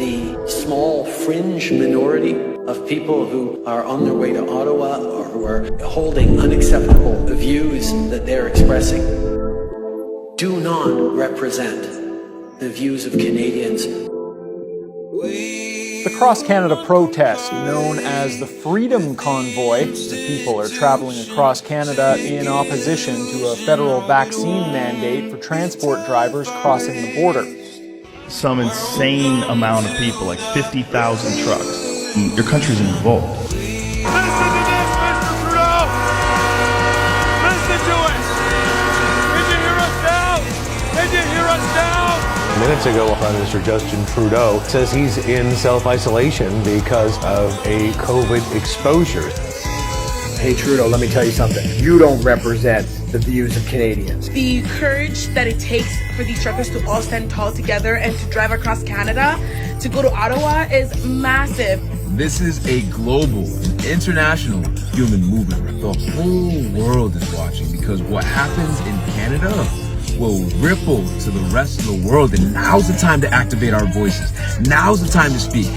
the small fringe minority of people who are on their way to Ottawa or who are holding unacceptable views that they're expressing do not represent the views of Canadians. The cross-Canada protest, known as the Freedom Convoy, the people are traveling across Canada in opposition to a federal vaccine mandate for transport drivers crossing the border. Some insane amount of people, like 50,000 trucks. Your country's in revolt. Listen to this, Mr. Trudeau! Listen to it! Did you hear us now? Did you hear us now? Minutes ago, Prime Minister Justin Trudeau says he's in self-isolation because of a COVID exposure. Hey Trudeau, let me tell you something. You don't represent the views of Canadians. The courage that it takes for these truckers to all stand tall together and to drive across Canada to go to Ottawa is massive. This is a global, international human movement. The whole world is watching because what happens in Canada will ripple to the rest of the world, and now's the time to activate our voices. Now's the time to speak.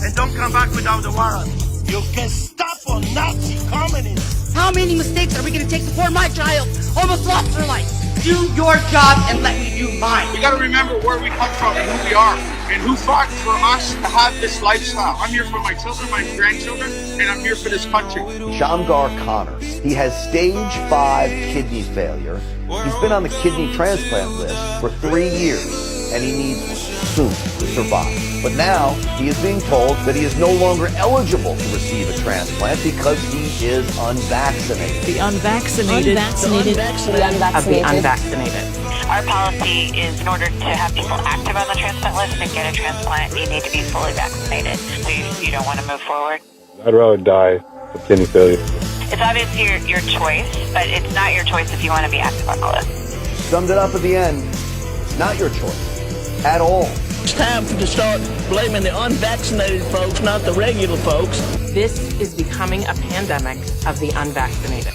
And don't come back without the warrant. You can stop on Nazi communism. How many mistakes are we going to take before my child almost lost her life? Do your job and let me do mine. We got to remember where we come from and who we are and who fought for us to have this lifestyle. I'm here for my children, my grandchildren, and I'm here for this country. Shamgar Connor, he has stage 5 kidney failure. He's been on the kidney transplant list for 3 years, and he needs soon to survive. But now he is being told that he is no longer eligible to receive a transplant because he is unvaccinated. The unvaccinated. Of the unvaccinated. Our policy is, in order to have people active on the transplant list and get a transplant, you need to be fully vaccinated. So you don't want to move forward? I'd rather die of kidney failure. It's obviously your choice, but it's not your choice if you want to be active on the list. Summed it up at the end, it's not your choice at all. It's time to start blaming the unvaccinated folks, not the regular folks. This is becoming a pandemic of the unvaccinated.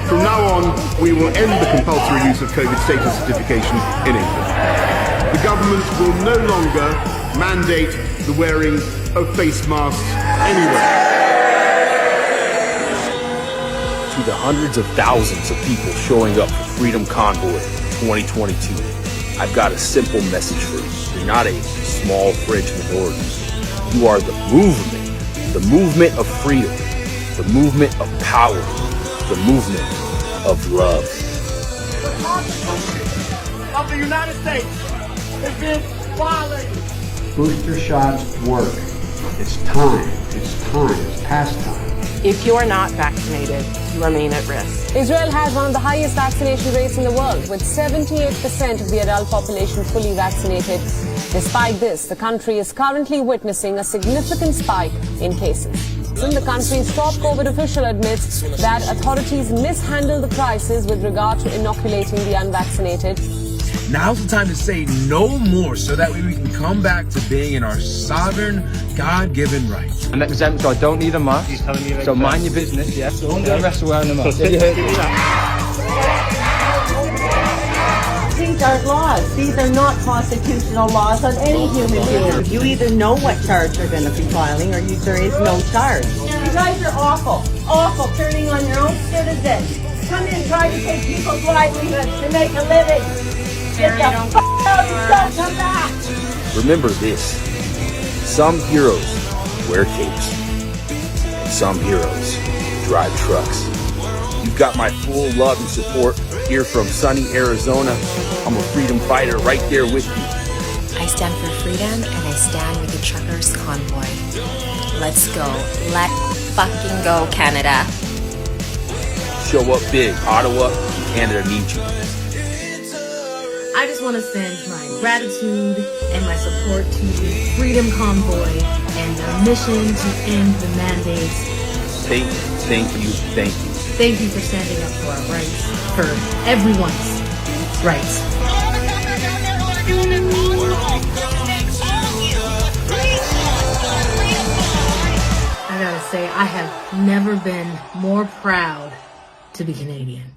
From now on, we will end the compulsory use of COVID status certification in England. The government will no longer mandate the wearing of face masks anywhere. To the hundreds of thousands of people showing up for Freedom Convoy 2022, I've got a simple message for you. You're not a small fringe minority. You are the movement of freedom, the movement of power, the movement of love. The Constitution of the United States has been violated. Booster shots work. It's time. It's past time. If you are not vaccinated, you remain at risk. Israel has one of the highest vaccination rates in the world, with 78% of the adult population fully vaccinated. Despite this, the country is currently witnessing a significant spike in cases. The country's top COVID official admits that authorities mishandled the crisis with regard to inoculating the unvaccinated. Now's the time to say no more so that way we can come back to being in our sovereign, God-given rights. I'm exempt, so I don't need a mask. So mind your business, yeah? Don't go rest wearing a mask. These are laws. These are not constitutional laws on any human being. You either know what charge you're going to be filing or there is no charge. You guys are awful. Awful, turning on your own citizens. Come in, try to take people's livelihoods to make a living. Get the f*** out and don't come back. Remember this, some heroes wear capes, and some heroes drive trucks. You've got my full love and support here from sunny Arizona. I'm a freedom fighter right there with you. I stand for freedom and I stand with the Truckers Convoy. Let's go. Let fucking go, Canada. Show up big, Ottawa. Canada needs you. I just want to send my gratitude and my support to the Freedom Convoy and their mission to end the mandates. Thank you. Thank you for standing up for our rights, for everyone's rights. I gotta say, I have never been more proud to be Canadian.